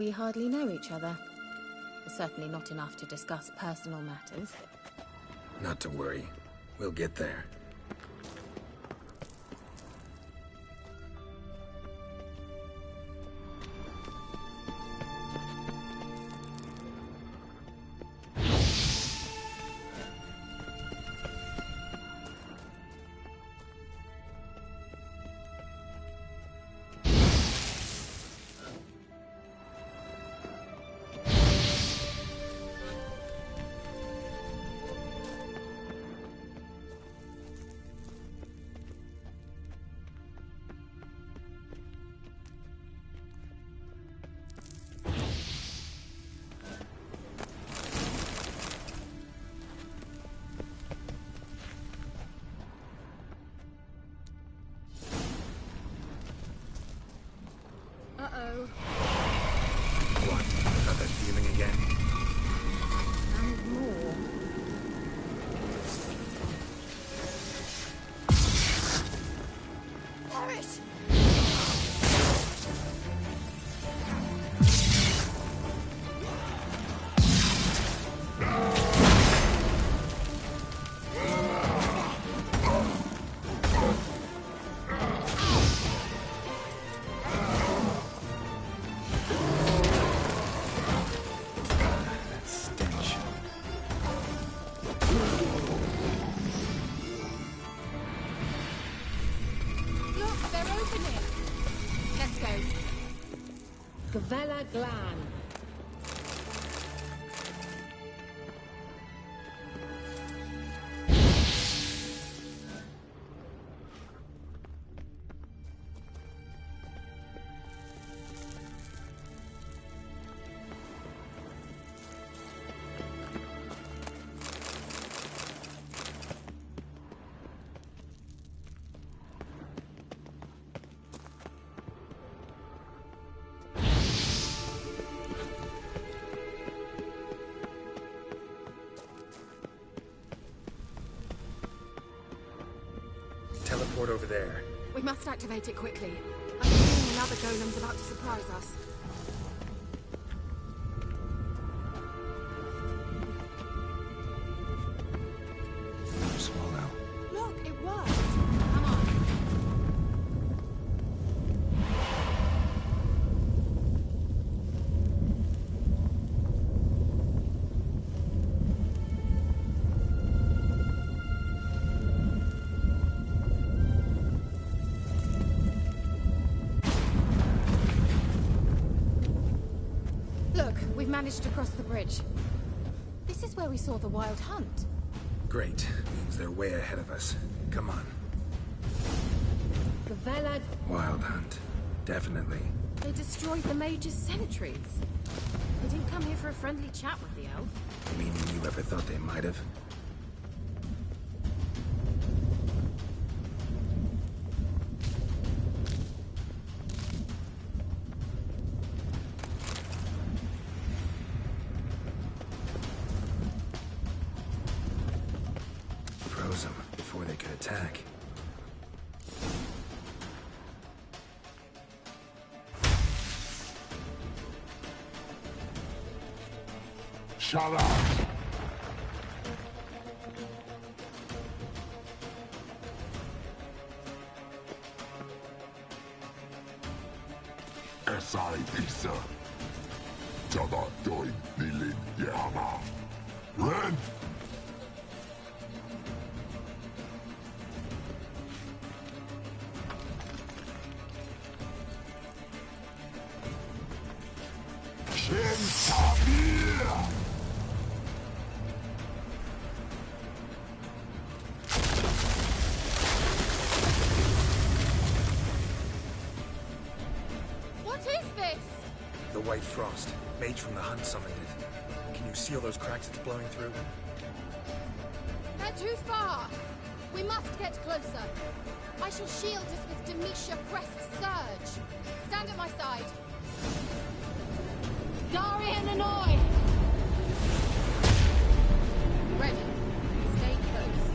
We hardly know each other. Certainly not enough to discuss personal matters. Not to worry. We'll get there. Uh-oh. What? Got that feeling again? And more. Boris! Gavella Glan. Teleport over there. We must activate it quickly. I have a feeling another golem's about to surprise us. Another swallow. Look, it worked. Come on. We've managed to cross the bridge. This is where we saw the wild hunt. Great. Means they're way ahead of us. Come on. Gavella... Wild hunt. Definitely. They destroyed the Mage's sentries. They didn't come here for a friendly chat with the elf. Meaning you ever thought they might have? Froze them before they could attack. Shut up! SI pizza. 找到对你领亚马。人。天差别。 The White Frost. Mage from the hunt summoned it. Can you seal those cracks it's blowing through? They're too far! We must get closer. I shall shield us with Demetia Crest's Surge. Stand at my side. Darian Annoy! Ready. Stay close.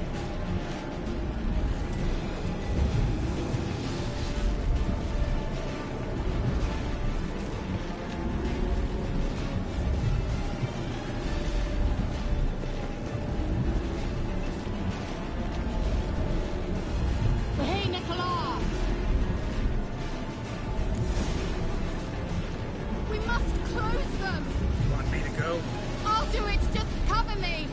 close them! Want me to go? I'll do it! Just cover me!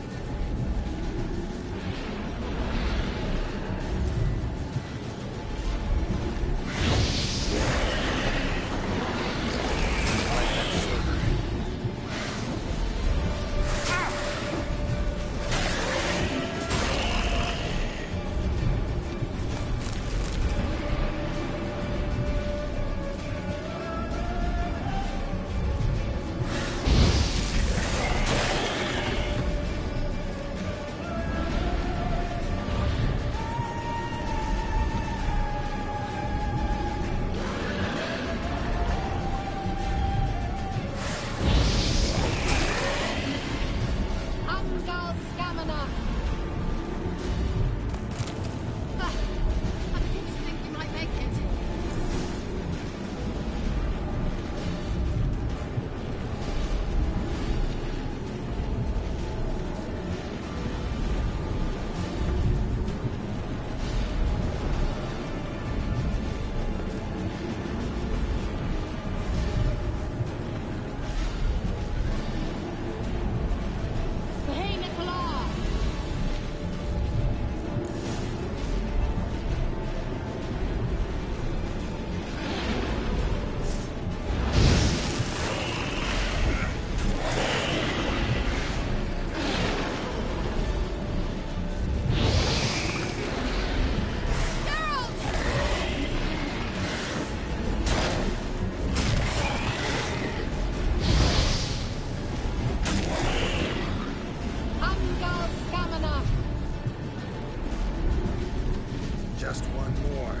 Just one more.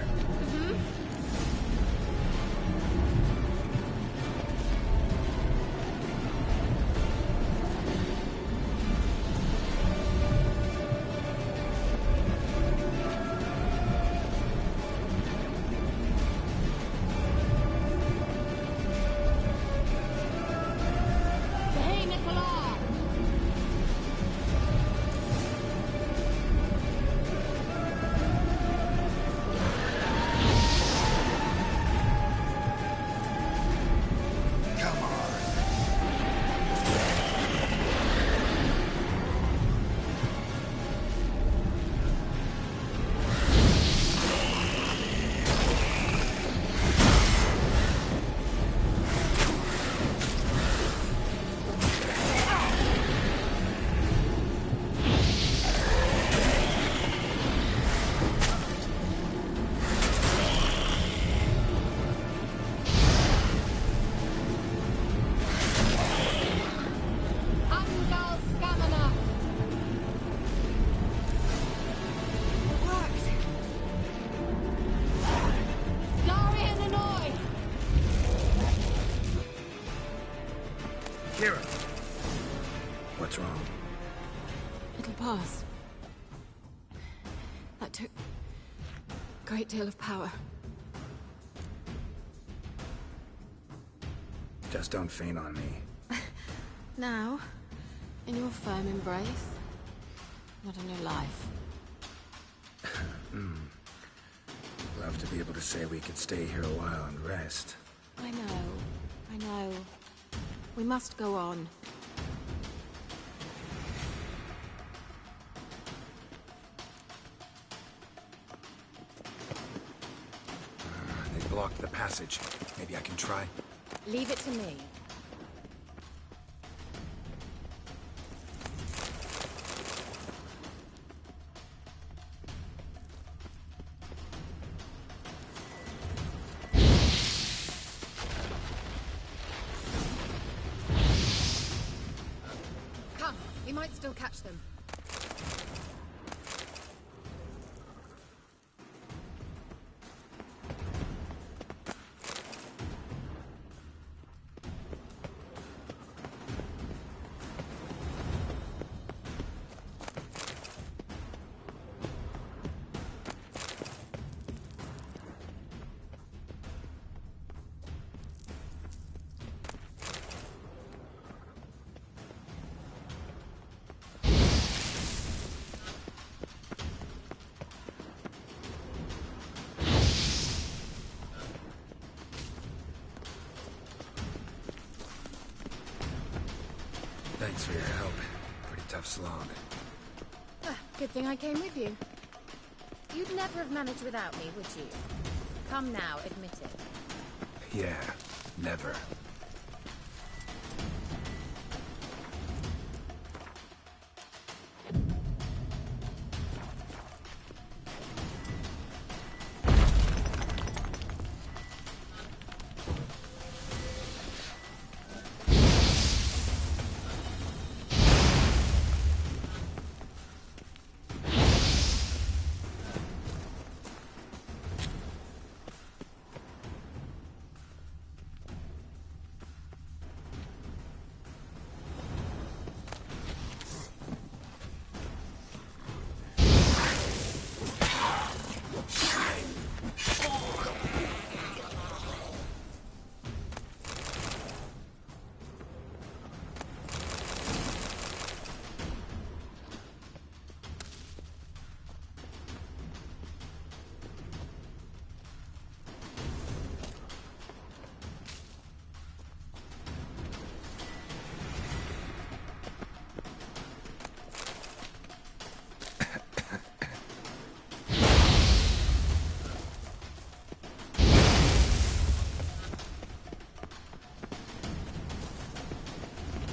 What's wrong? It'll pass. That took a great deal of power. Just don't faint on me. Now, in your firm embrace, not a new life. Love to be able to say we could stay here a while and rest. I know. We must go on. They blocked the passage. Maybe I can try. Leave it to me. Come, we might still catch them. Thanks for your help. Pretty tough slog. Good thing I came with you. You'd never have managed without me, would you? Come now, admit it. Yeah, never.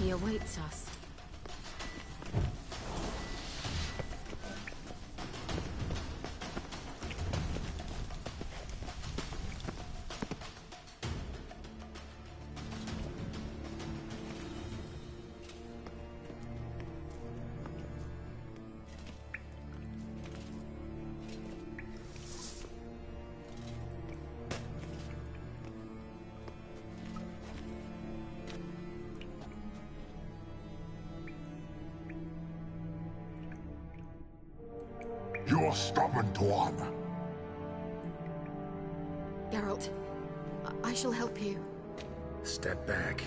He awaits us. You're stubborn one. Geralt, I shall help you. Step back.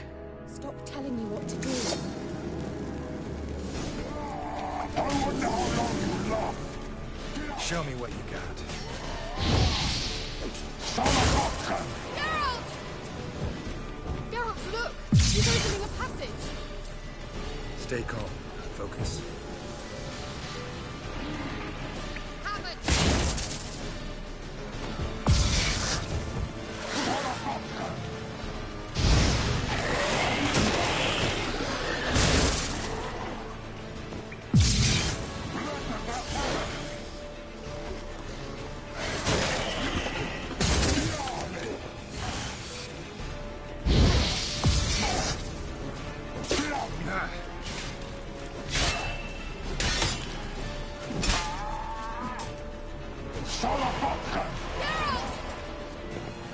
Stop telling me what to do. I wonder how long you love. Show me what you got. Geralt! Geralt, look! He's opening a passage! Stay calm. Focus. Have it!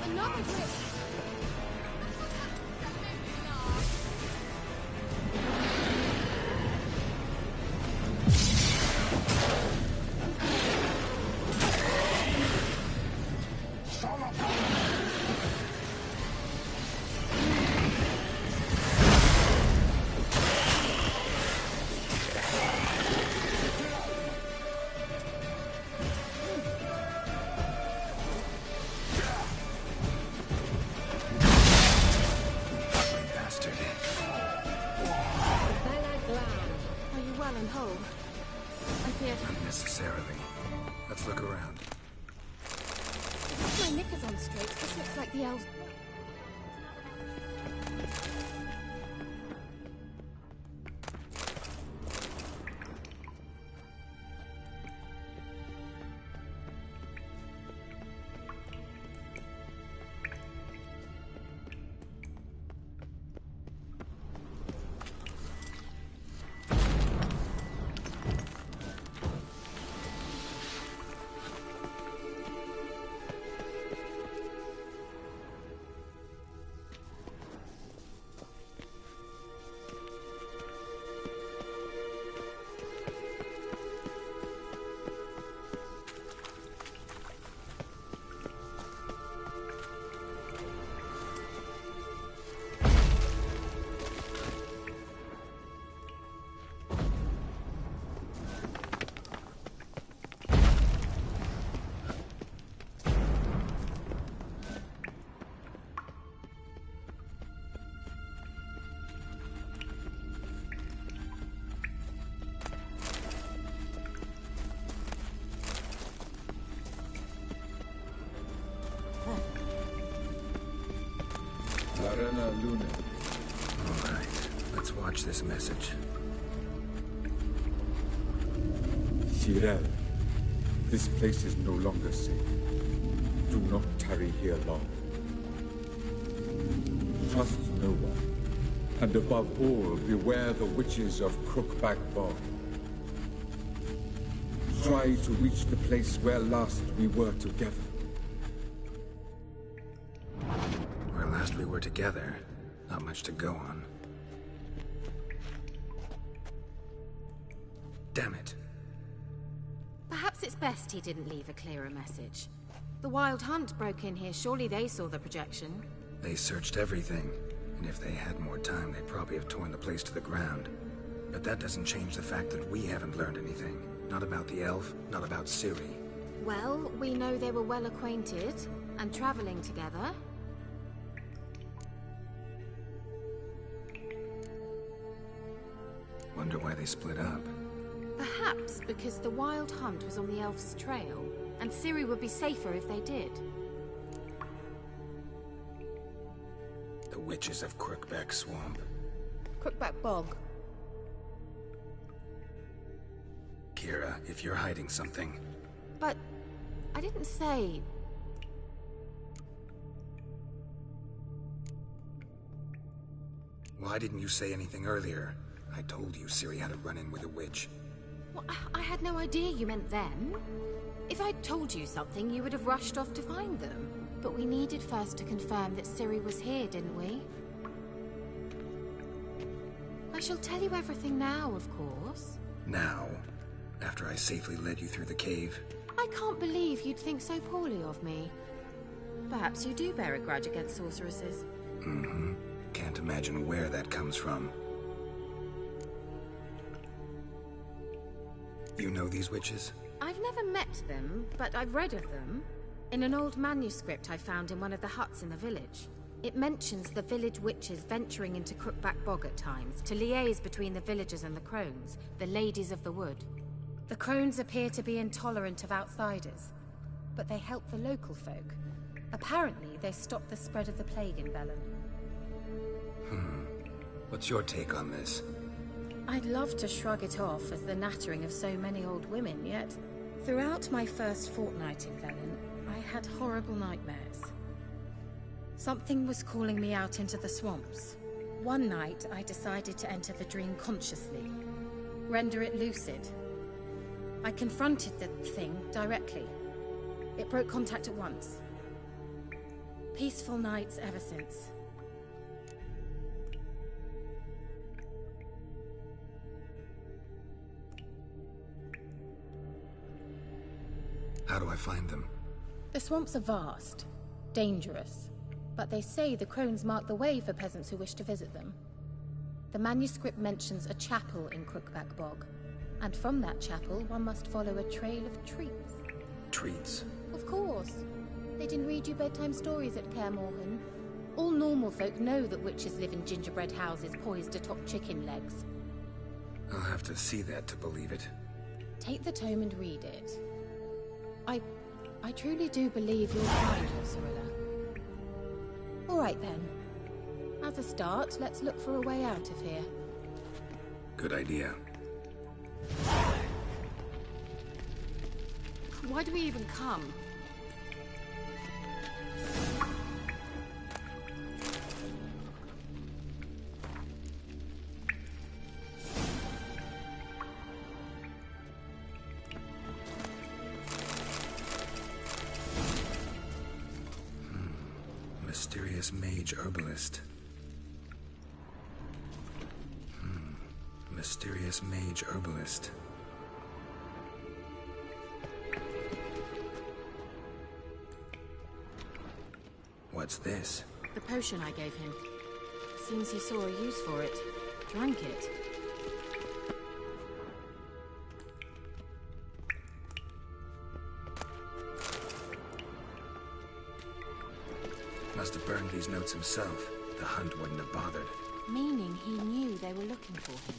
Another grip! Bastard. Are you well and whole? I feared... Not necessarily. Let's look around. If my knickers on straight, this looks like the elves. Serena Luna. All right, let's watch this message. Shirel, this place is no longer safe. Do not tarry here long. Trust no one. And above all, beware the witches of Crookback Bog. Try to reach the place where last we were together. Where last we were together, not much to go on. Damn it. Perhaps it's best he didn't leave a clearer message. The Wild Hunt broke in here. Surely they saw the projection. They searched everything, and if they had more time, they'd probably have torn the place to the ground. But that doesn't change the fact that we haven't learned anything. Not about the elf, not about Ciri. Well, we know they were well acquainted and traveling together. Wonder why they split up. Perhaps because the Wild Hunt was on the elf's trail, and Ciri would be safer if they did. The witches of Crookback Swamp. Crookback Bog. Kira, if you're hiding something... But I didn't say... Why didn't you say anything earlier? I told you Ciri had a run-in with a witch. Well, I had no idea you meant them. If I'd told you something, you would have rushed off to find them. But we needed first to confirm that Ciri was here, didn't we? I shall tell you everything now, of course. Now? After I safely led you through the cave? I can't believe you'd think so poorly of me. Perhaps you do bear a grudge against sorceresses. Mm-hmm. Can't imagine where that comes from. You know these witches? I've never met them, but I've read of them. In an old manuscript I found in one of the huts in the village. It mentions the village witches venturing into Crookback Bog at times to liaise between the villagers and the crones, the ladies of the wood. The crones appear to be intolerant of outsiders, but they help the local folk. Apparently, they stop the spread of the plague in Velen. What's your take on this? I'd love to shrug it off as the nattering of so many old women, yet throughout my first fortnight in Velen, I had horrible nightmares. Something was calling me out into the swamps. One night, I decided to enter the dream consciously, render it lucid. I confronted the thing directly. It broke contact at once. Peaceful nights ever since. How do I find them? The swamps are vast, dangerous, but they say the crones mark the way for peasants who wish to visit them. The manuscript mentions a chapel in Crookback Bog, and from that chapel one must follow a trail of treats. Treats? Of course. They didn't read you bedtime stories at Kaer Morhen. All normal folk know that witches live in gingerbread houses poised atop chicken legs. I'll have to see that to believe it. Take the tome and read it. I truly do believe you'll find her, Cyrilla. All right then. As a start, let's look for a way out of here. Good idea. Why do we even come? Mysterious mage herbalist. Mysterious mage herbalist. What's this? The potion I gave him. Seems he saw a use for it. Drank it. Must have burned these notes himself. The hunt wouldn't have bothered. Meaning he knew they were looking for him.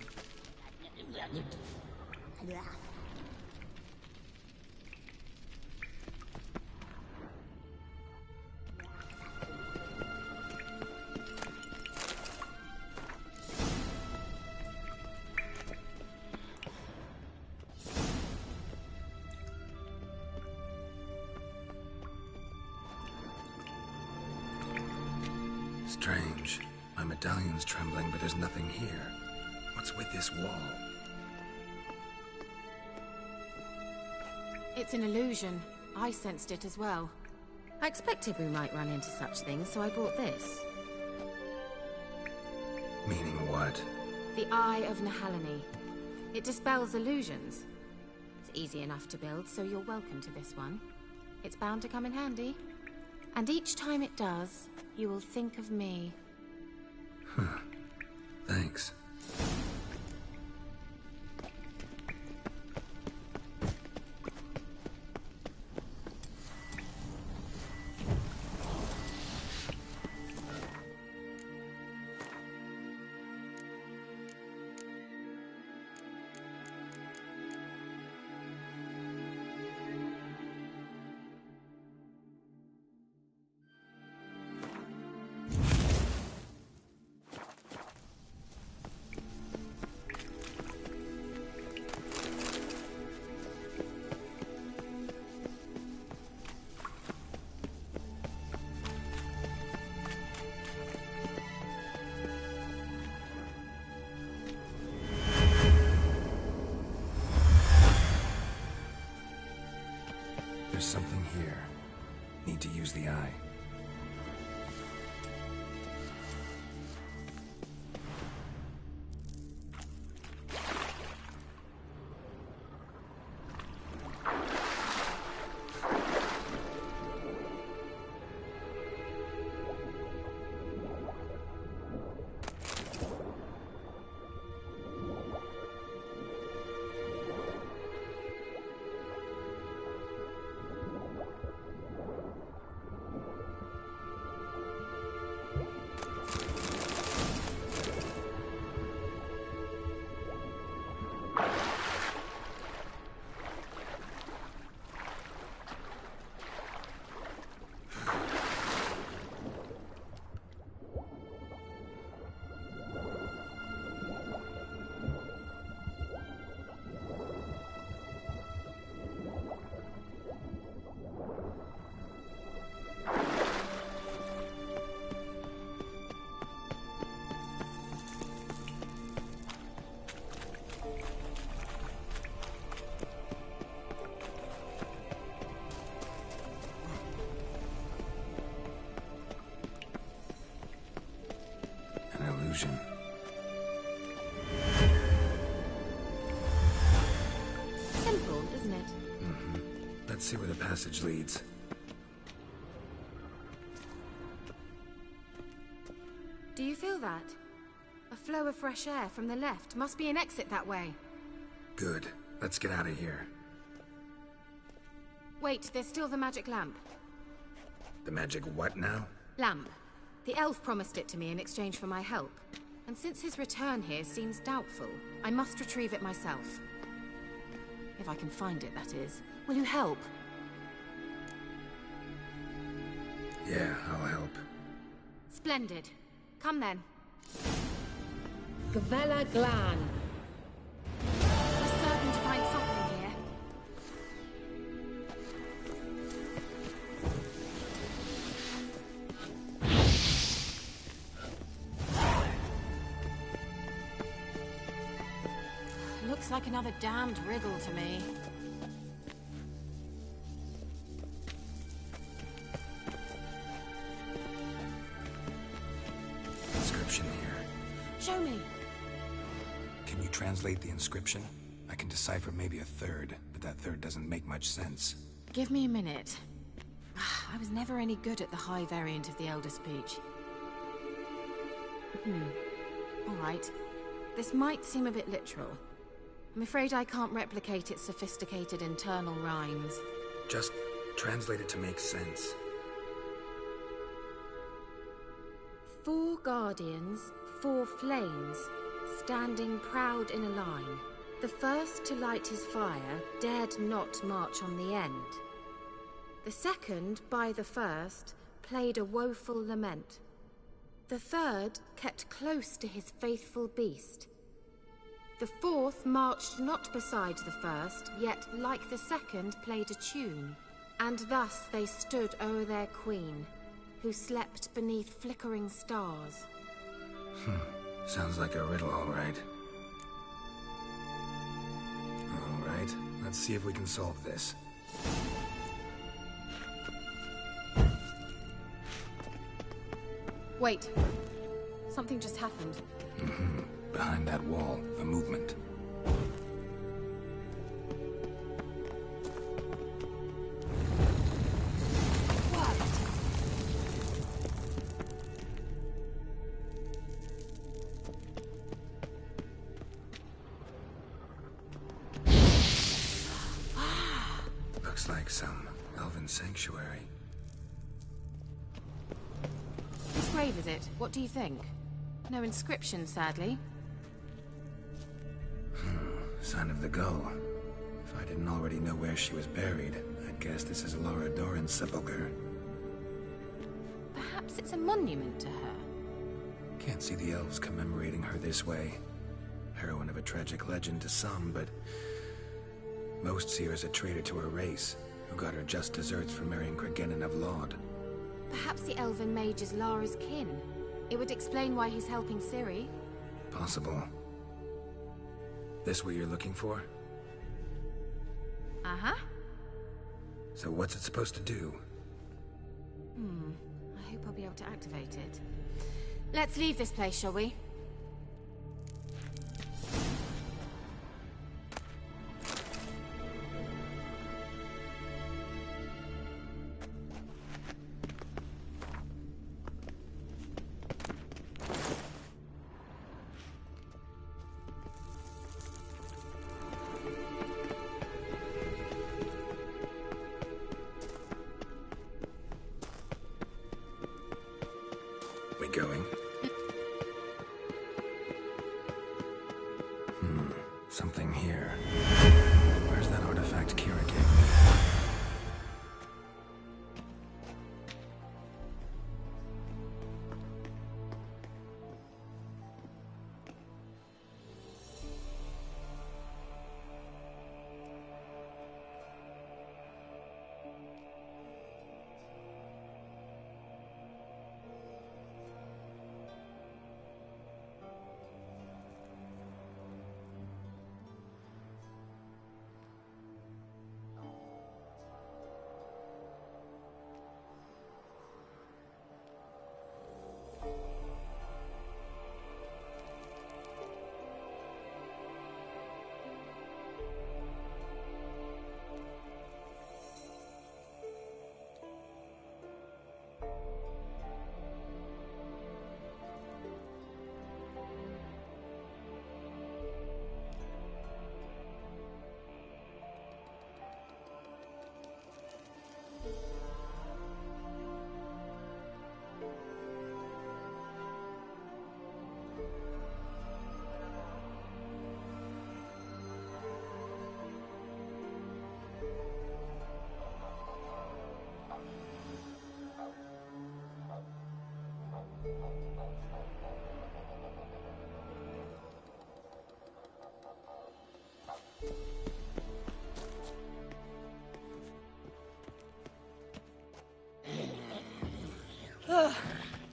Strange. My medallion's trembling, but there's nothing here. What's with this wall? It's an illusion. I sensed it as well. I expected we might run into such things, so I brought this. Meaning what? The Eye of Nehaleni. It dispels illusions. It's easy enough to build, so you're welcome to this one. It's bound to come in handy. And each time it does, you will think of me. Huh. Thanks. There's something here. Need to use the eye. Illusion. Simple, isn't it? Mm-hmm. Let's see where the passage leads. Do you feel that? A flow of fresh air from the left. Must be an exit that way. Good. Let's get out of here. Wait, there's still the magic lamp. The magic what now? Lamp. The elf promised it to me in exchange for my help. And since his return here seems doubtful, I must retrieve it myself. If I can find it, that is. Will you help? Yeah, I'll help. Splendid. Come then. Gvella Glan. We're certain to find something here. Looks like another damned riddle to me. Inscription here. Show me. Can you translate the inscription? I can decipher maybe a third, but that third doesn't make much sense. Give me a minute. I was never any good at the high variant of the Elder Speech. All right. This might seem a bit literal. I'm afraid I can't replicate its sophisticated internal rhymes. Just translate it to make sense. 4 guardians, 4 flames, standing proud in a line. The first to light his fire dared not march on the end. The second, by the first, played a woeful lament. The third kept close to his faithful beast. The fourth marched not beside the first, yet like the second played a tune. And thus they stood o'er their queen, who slept beneath flickering stars. Sounds like a riddle, all right. All right, let's see if we can solve this. Wait. Something just happened. Behind that wall, a movement. Looks like some elven sanctuary. Whose grave is it? What do you think? No inscription, sadly. Sign of the gull. If I didn't already know where she was buried, I'd guess this is Laura Doran's sepulcher. Perhaps it's a monument to her. Can't see the elves commemorating her this way. Heroine of a tragic legend to some, but most see her as a traitor to her race, who got her just desserts for marrying Cregennan of Laud. Perhaps the elven mage is Lara's kin. It would explain why he's helping Ciri. Possible. This what you're looking for? Uh-huh. So what's it supposed to do? I hope I'll be able to activate it. Let's leave this place, shall we? We going? Something here. Where's that artifact Kira gave me?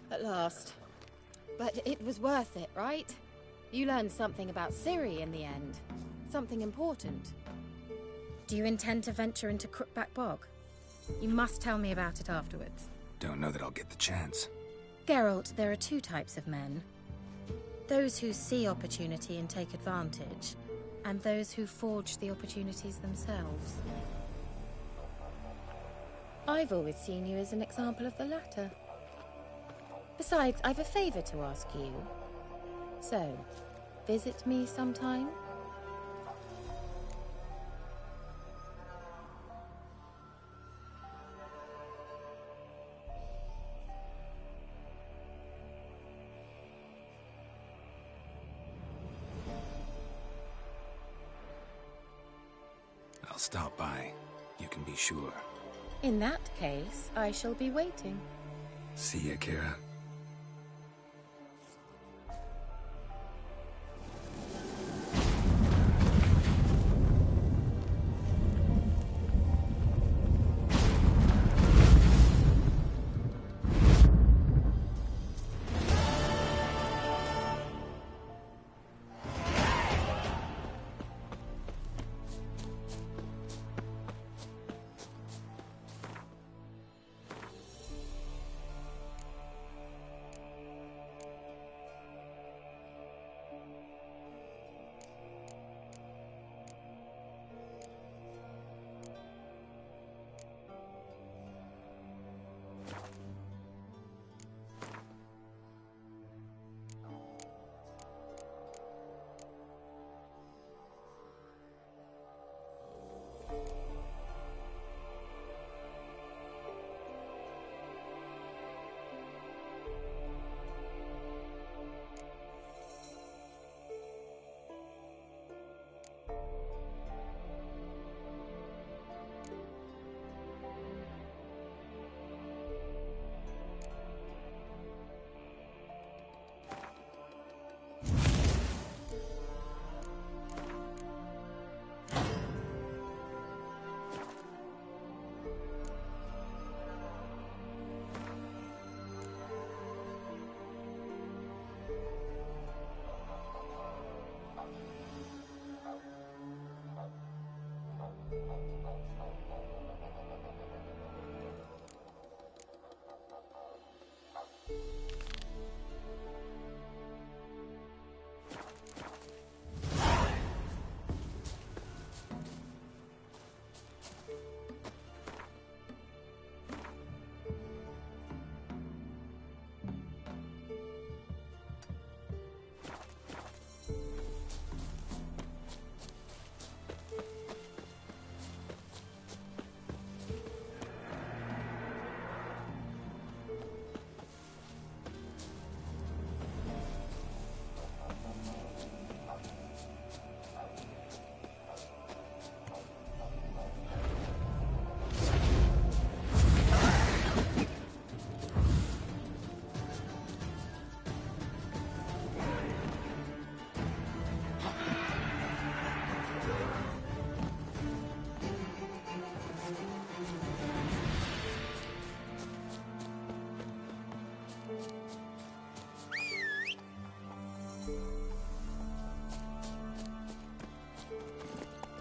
At last. But it was worth it, right? You learned something about Ciri in the end. Something important. Do you intend to venture into Crookback Bog? You must tell me about it afterwards. Don't know that I'll get the chance. Geralt, there are two types of men. Those who see opportunity and take advantage, and those who forge the opportunities themselves. I've always seen you as an example of the latter. Besides, I've a favor to ask you. So, visit me sometime? I'll stop by. You can be sure. In that case, I shall be waiting. See ya, Kira.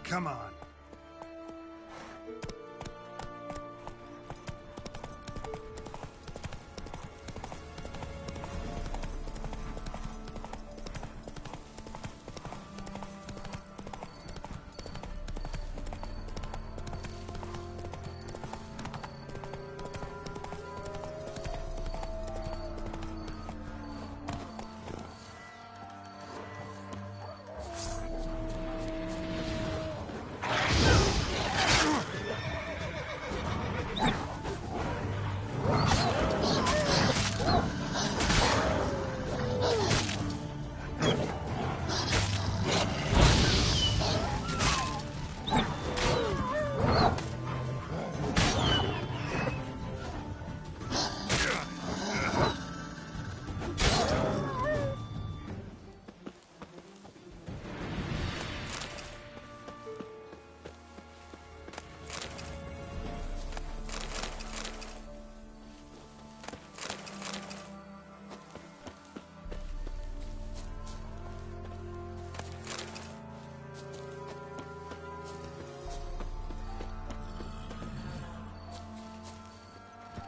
Come on.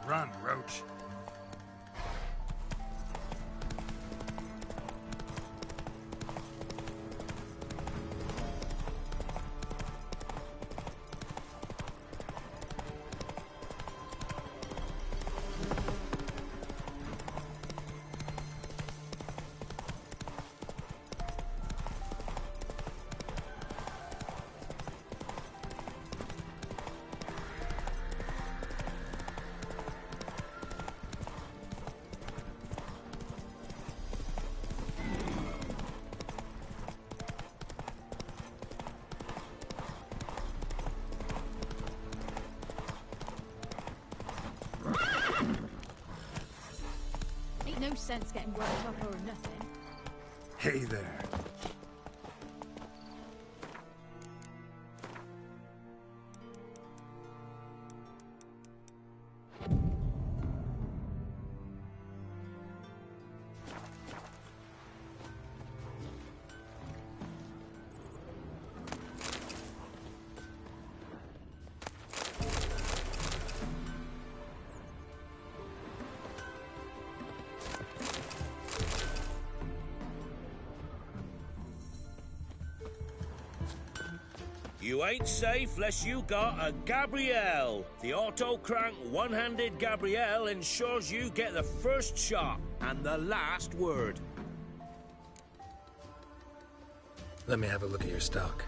Run, Roach. No sense getting worked up or nothing. Hey there. You ain't safe less you got a Gabrielle. The auto-crank one-handed Gabrielle ensures you get the first shot and the last word. Let me have a look at your stock.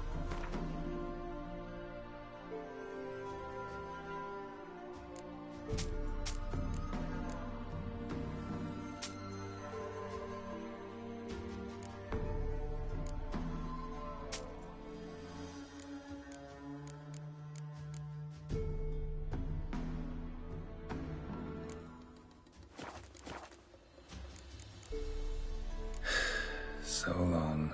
So long.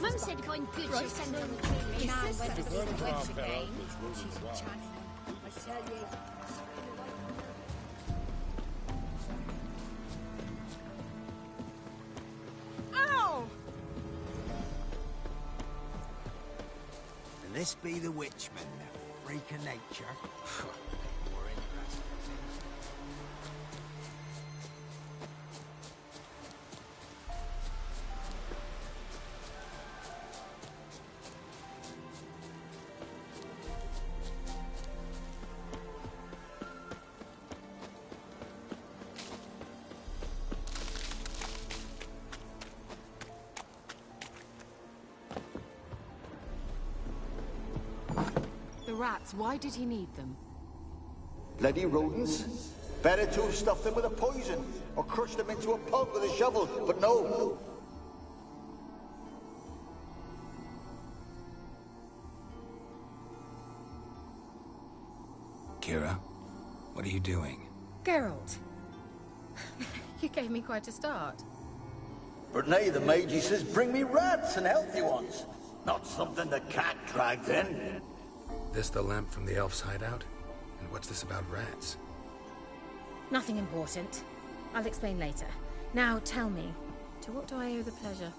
Mum said going good, she'll send her on the tree. Man went to see the witch again. She's chatting. I tell you. Ow! And this be the witchman, the freak of nature. More interesting. The rats, why did he need them? Bloody rodents? Better to have stuffed them with a poison, or crushed them into a pulp with a shovel, but no. Kira, what are you doing? Geralt. You gave me quite a start. But nay, the mage, he says, bring me rats and healthy ones. Not something the cat dragged in. This the lamp from the elf's hideout? And what's this about rats? Nothing important. I'll explain later. Now tell me, to what do I owe the pleasure?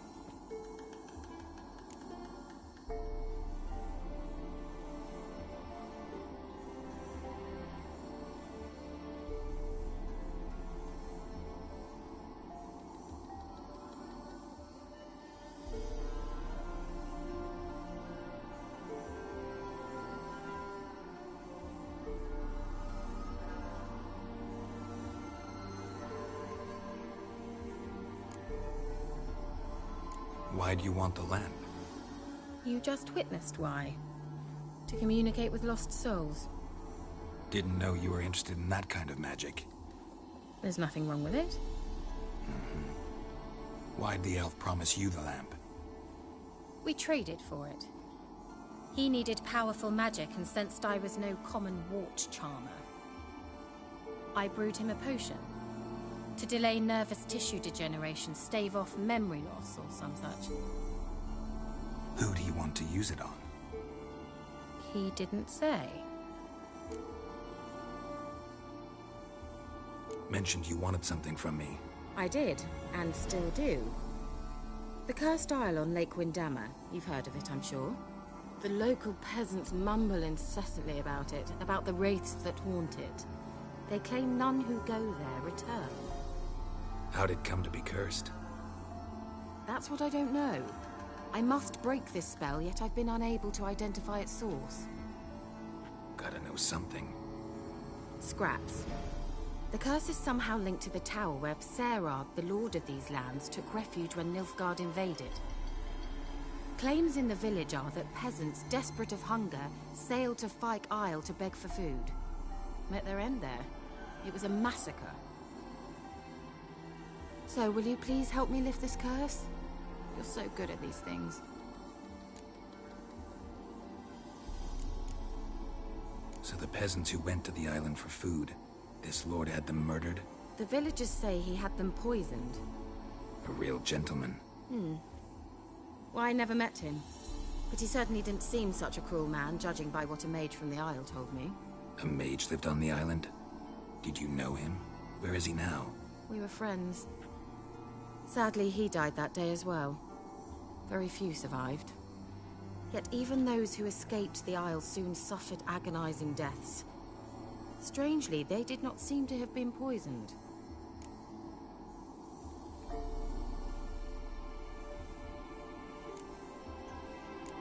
Why do you want the lamp? You just witnessed why. To communicate with lost souls. Didn't know you were interested in that kind of magic. There's nothing wrong with it. Why'd the elf promise you the lamp? We traded for it. He needed powerful magic and sensed I was no common wart charmer. I brewed him a potion. To delay nervous tissue degeneration, stave off memory loss or some such. Who do you want to use it on? He didn't say. Mentioned you wanted something from me. I did, and still do. The Cursed Isle on Lake Windammer. You've heard of it, I'm sure. The local peasants mumble incessantly about it, about the wraiths that haunt it. They claim none who go there return. How'd it come to be cursed? That's what I don't know. I must break this spell, yet I've been unable to identify its source. Gotta know something. Scraps. The curse is somehow linked to the tower where Serad, the lord of these lands, took refuge when Nilfgaard invaded. Claims in the village are that peasants, desperate of hunger, sailed to Fyke Isle to beg for food. Met their end there. It was a massacre. So, will you please help me lift this curse? You're so good at these things. So the peasants who went to the island for food, this lord had them murdered? The villagers say he had them poisoned. A real gentleman. Well, I never met him. But he certainly didn't seem such a cruel man, judging by what a mage from the Isle told me. A mage lived on the island? Did you know him? Where is he now? We were friends. Sadly, he died that day as well. Very few survived. Yet even those who escaped the Isle soon suffered agonizing deaths. Strangely, they did not seem to have been poisoned.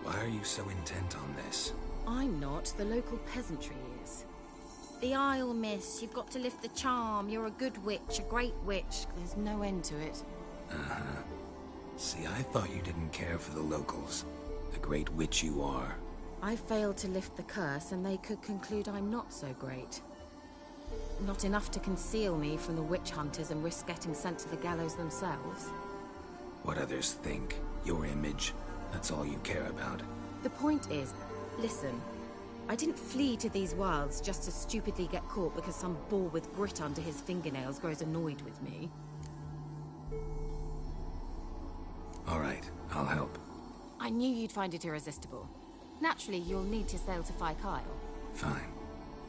Why are you so intent on this? I'm not. The local peasantry is. The Isle, miss. You've got to lift the charm. You're a good witch, a great witch. There's no end to it. See, I thought you didn't care for the locals. The great witch you are. I failed to lift the curse, and they could conclude I'm not so great. Not enough to conceal me from the witch hunters and risk getting sent to the gallows themselves. What others think, your image, that's all you care about. The point is, listen, I didn't flee to these wilds just to stupidly get caught because some boar with grit under his fingernails grows annoyed with me. All right, I'll help. I knew you'd find it irresistible. Naturally, you'll need to sail to Fyke Isle. Fine.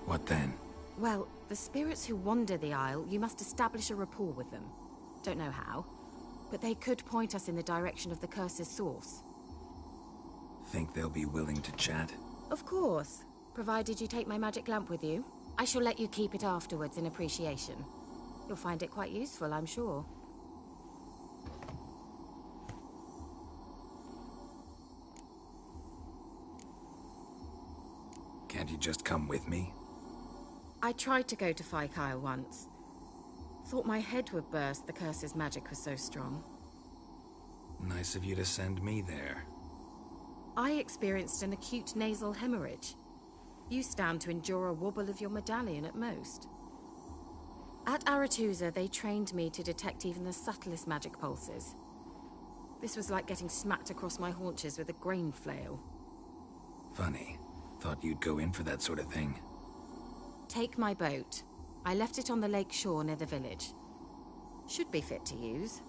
What then? Well, the spirits who wander the Isle, you must establish a rapport with them. Don't know how, but they could point us in the direction of the curse's source. Think they'll be willing to chat? Of course, provided you take my magic lamp with you. I shall let you keep it afterwards in appreciation. You'll find it quite useful, I'm sure. Can't you just come with me? I tried to go to Fyke Isle once. Thought my head would burst, the curse's magic was so strong. Nice of you to send me there. I experienced an acute nasal hemorrhage. You stand to endure a wobble of your medallion at most. At Aretusa, they trained me to detect even the subtlest magic pulses. This was like getting smacked across my haunches with a grain flail. Funny. Thought you'd go in for that sort of thing. Take my boat. I left it on the lake shore near the village. Should be fit to use.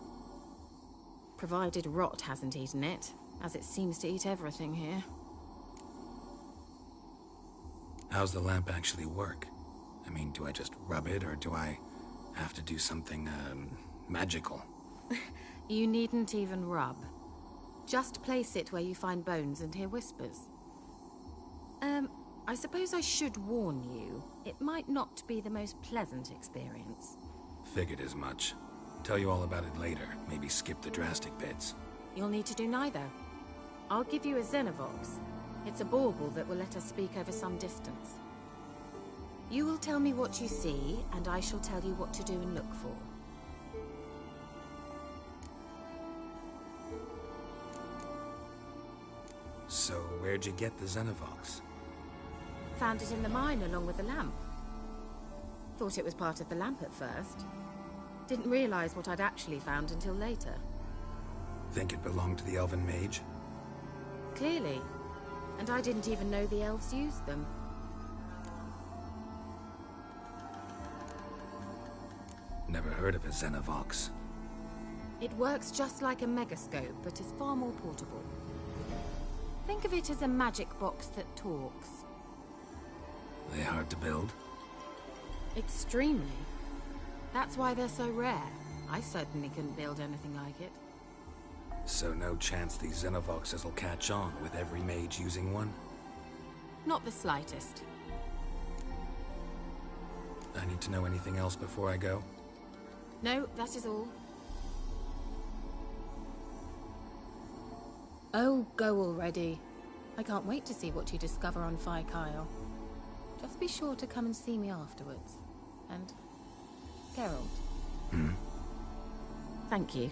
Provided rot hasn't eaten it, as it seems to eat everything here. How's the lamp actually work? I mean, do I just rub it, or do I have to do something, magical? You needn't even rub. Just place it where you find bones and hear whispers. I suppose I should warn you, it might not be the most pleasant experience. Figured as much. Tell you all about it later, maybe skip the drastic bits. You'll need to do neither. I'll give you a Xenovox. It's a bauble that will let us speak over some distance. You will tell me what you see, and I shall tell you what to do and look for. So, where'd you get the Xenovox? Found it in the mine along with the lamp. Thought it was part of the lamp at first. Didn't realize what I'd actually found until later. Think it belonged to the elven mage? Clearly. And I didn't even know the elves used them. Never heard of a Xenovox. It works just like a megascope, but is far more portable. Think of it as a magic box that talks. They hard to build? Extremely. That's why they're so rare. I certainly couldn't build anything like it. So no chance these Xenovoxes will catch on with every mage using one? Not the slightest. I need to know anything else before I go? No, that is all. Oh, go already. I can't wait to see what you discover on Phi Kyle. Just be sure to come and see me afterwards. And... Geralt. Hmm? Thank you.